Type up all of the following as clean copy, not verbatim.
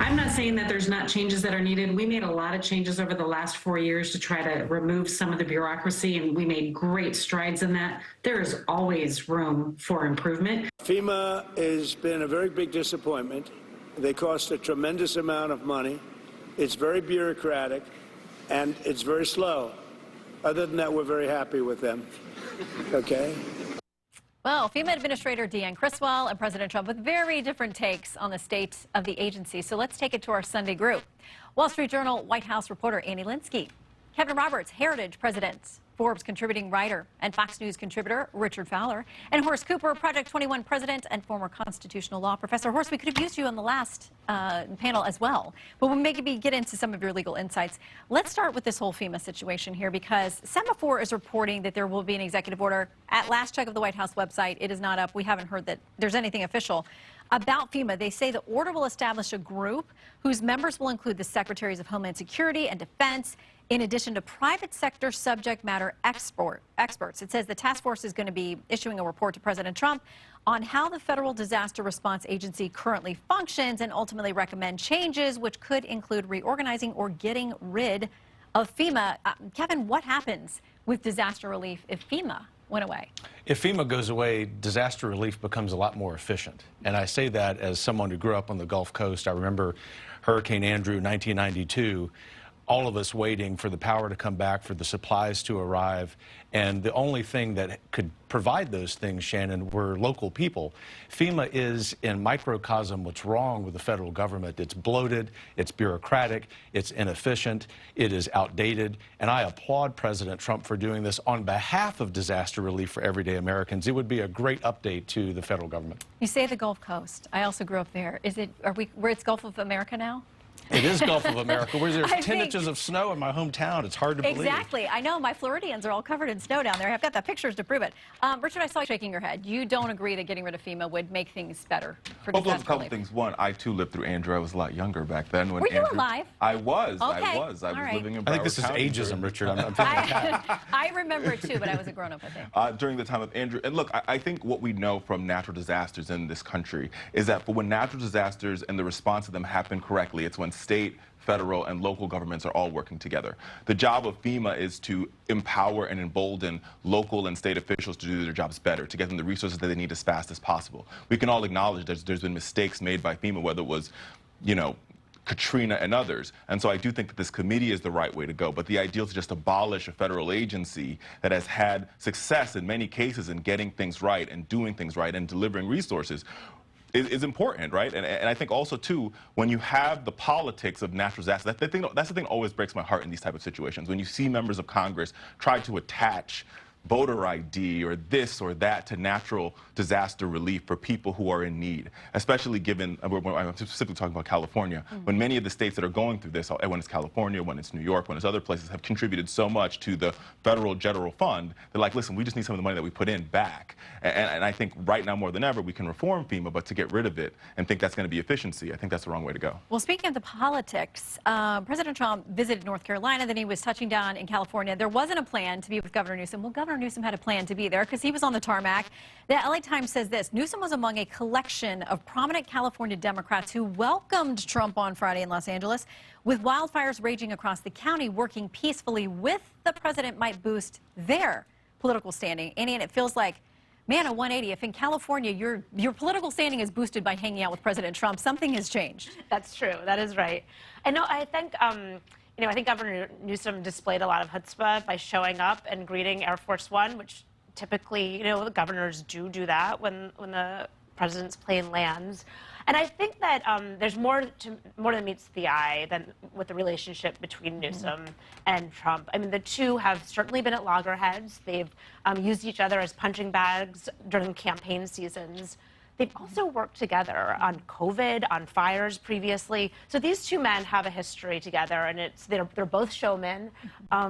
I'm not saying that there's not changes that are needed. We made a lot of changes over the last 4 years to try to remove some of the bureaucracy, and we made great strides in that. There is always room for improvement. FEMA has been a very big disappointment. They cost a tremendous amount of money. It's very bureaucratic, and it's very slow. Other than that, we're very happy with them. Okay? Well, FEMA Administrator Deanne Criswell and President Trump with very different takes on the state of the agency. So let's take it to our Sunday group. Wall Street Journal White House reporter Annie Linsky, Kevin Roberts, Heritage president, Forbes contributing writer, and Fox News contributor Richard Fowler, and Horace Cooper, Project 21 president and former constitutional law professor. Horace, we could have used you on the last panel as well, but we'll maybe get into some of your legal insights. Let's start with this whole FEMA situation here, because Semaphore is reporting that there will be an executive order. At last check of the White House website, it is not up. We haven't heard that there's anything official about FEMA. They say the order will establish a group whose members will include the Secretaries of Homeland Security and Defense, in addition to private sector subject matter experts. It says the task force is going to be issuing a report to President Trump on how the Federal Disaster Response Agency currently functions and ultimately recommend changes, which could include reorganizing or getting rid of FEMA. Kevin, what happens with disaster relief if FEMA went away? If FEMA goes away, disaster relief becomes a lot more efficient. And I say that as someone who grew up on the Gulf Coast. I remember Hurricane Andrew, 1992. All of us waiting for the power to come back, for the supplies to arrive. And the only thing that could provide those things, Shannon, were local people. FEMA is in microcosm what's wrong with the federal government. It's bloated, it's bureaucratic, it's inefficient, it is outdated. And I applaud President Trump for doing this on behalf of disaster relief for everyday Americans. It would be a great update to the federal government. You say the Gulf Coast. I also grew up there. Where it's Gulf of America now? It is Gulf of America, where there's 10 inches of snow in my hometown. It's hard to believe. Exactly. I know. My Floridians are all covered in snow down there. I've got the pictures to prove it. Richard, I saw you shaking your head. You don't agree that getting rid of FEMA would make things better for disaster relief? A couple things. One, I too lived through Andrew. I was a lot younger back then. When Were you alive? I was. Okay. I was living in Broward I think this is County ageism, Richard. I remember it too, but I was a grown-up, I think. During the time of Andrew. And look, I think what we know from natural disasters in this country is that for when natural disasters and the response to them happen correctly, it's when state, federal, and local governments are all working together. The job of FEMA is to empower and embolden local and state officials to do their jobs better, to get them the resources that they need as fast as possible. We can all acknowledge there's been mistakes made by FEMA, whether it was, Katrina and others. And so I do think that this committee is the right way to go. But the ideal is to just abolish a federal agency that has had success in many cases in getting things right and doing things right and delivering resources is important, right? And I think also, too, when you have the politics of natural disasters, that's the thing that always breaks my heart in these type of situations. When you see members of Congress try to attach voter ID or this or that to natural disaster relief for people who are in need, especially given, I'm specifically talking about California, when many of the states that are going through this, when it's California, when it's New York, when it's other places, have contributed so much to the federal general fund, they're like, listen, we just need some of the money that we put in back. And I think right now more than ever, we can reform FEMA, but to get rid of it and think that's going to be efficiency, I think that's the wrong way to go. Well, speaking of the politics, President Trump visited North Carolina, then he was touching down in California. There wasn't a plan to be with Governor Newsom. Well, Governor Newsom had a plan to be there because he was on the tarmac. The LA Times says this: Newsom was among a collection of prominent California Democrats who welcomed Trump on Friday in Los Angeles. With wildfires raging across the county, working peacefully with the president might boost their political standing. And it feels like, man, a 180. If in California your political standing is boosted by hanging out with President Trump, something has changed. That's true. That is right. And no, I think I think Governor Newsom displayed a lot of chutzpah by showing up and greeting Air Force One, which typically, the governors do that when the president's plane lands. And I think that there's more than meets the eye than with the relationship between Newsom and Trump. I mean, the two have certainly been at loggerheads. They've used each other as punching bags during campaign seasons. They've also worked together on COVID, on fires previously. So these two men have a history together, and they're both showmen.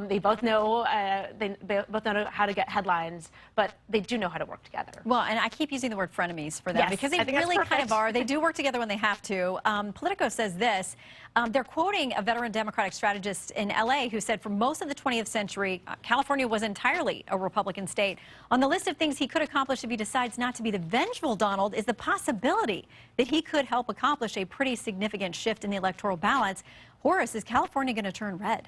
They both know how to get headlines, but they do know how to work together. Well, and I keep using the word frenemies for them because they really kind of are. They do work together when they have to. Politico says this. They're quoting a veteran Democratic strategist in L.A. who said for most of the 20th century, California was entirely a Republican state. On the list of things he could accomplish if he decides not to be the vengeful Donald is the possibility that he could help accomplish a pretty significant shift in the electoral balance. Horace, is California going to turn red?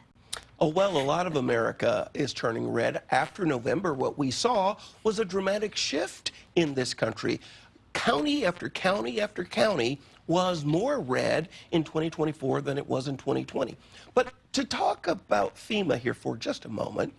Oh, well, a lot of America is turning red. After November, what we saw was a dramatic shift in this country. County after county after county was more red in 2024 than it was in 2020. But to talk about FEMA here for just a moment,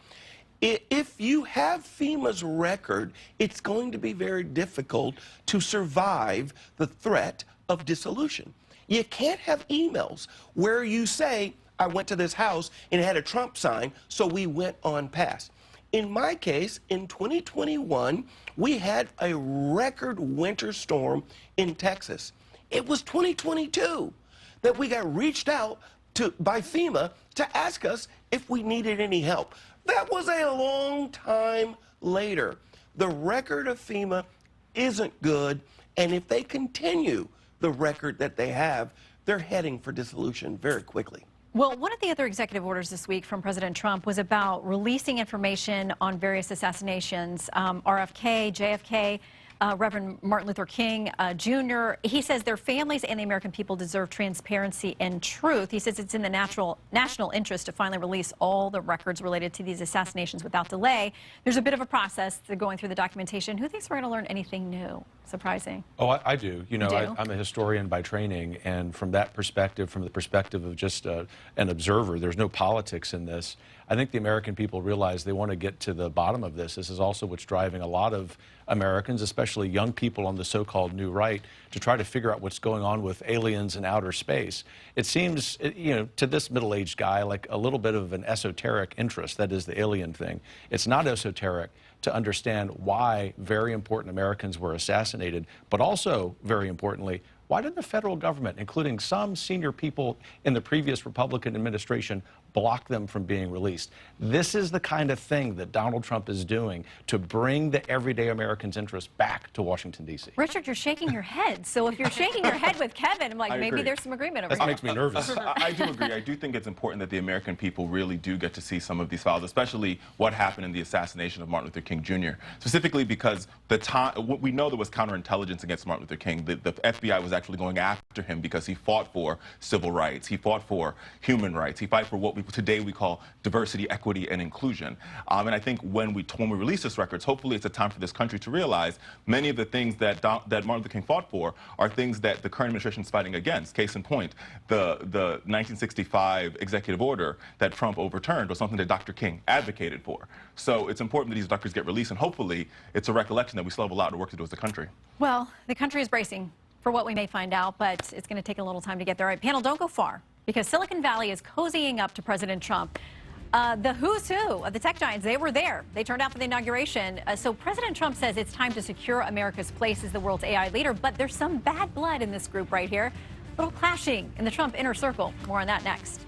if you have FEMA's record, it's going to be very difficult to survive the threat of dissolution. You can't have emails where you say, I went to this house and it had a Trump sign, so we went on past. In my case, in 2021, we had a record winter storm in Texas. It was 2022 that we got reached out to by FEMA to ask us if we needed any help. That was a long time later. The record of FEMA isn't good, and if they continue the record that they have, they're heading for dissolution very quickly. Well, one of the other executive orders this week from President Trump was about releasing information on various assassinations, RFK, JFK, Reverend Martin Luther King Jr. He says their families and the American people deserve transparency and truth. He says it's in the national interest to finally release all the records related to these assassinations without delay. There's a bit of a process to going through the documentation. Who thinks we're going to learn anything new? Surprising. Oh, I do. You know, You do? I'm a historian by training, and from that perspective, from the perspective of just an observer, there's no politics in this. I think the American people realize they want to get to the bottom of this. This is also what's driving a lot of Americans, especially young people on the so-called new right, to try to figure out what's going on with aliens in outer space. It seems, you know, to this middle-aged guy, like a little bit of an esoteric interest, that is the alien thing. It's not esoteric to understand why very important Americans were assassinated, but also, very importantly, why did the federal government, including some senior people in the previous Republican administration, block them from being released? This is the kind of thing that Donald Trump is doing to bring the everyday American's interest back to Washington, D.C. Richard, you're shaking your head. So if you're shaking your head with Kevin, I'm like, I maybe agree. there's some agreement over That here. makes me nervous. I do agree. I do think it's important that the American people really do get to see some of these files, especially what happened in the assassination of Martin Luther King Jr., specifically because we know there was counterintelligence against Martin Luther King. The FBI was actually going after him because he fought for civil rights. He fought for human rights. He fought for what today we call diversity, equity, and inclusion. And I think when we release this records, hopefully it's a time for this country to realize many of the things that Martin Luther King fought for are things that the current administration is fighting against. Case in point, the 1965 executive order that Trump overturned was something that Dr. King advocated for. So it's important that these records get released, and hopefully it's a recollection that we still have a lot of work to do as a country. Well, the country is bracing for what we may find out, but it's going to take a little time to get there. All right, panel, don't go far, because Silicon Valley is cozying up to President Trump. The who's who of the tech giants, they were there. They turned out for the inauguration. So President Trump says it's time to secure America's place as the world's AI leader, but there's some bad blood in this group right here. A little clashing in the Trump inner circle. More on that next.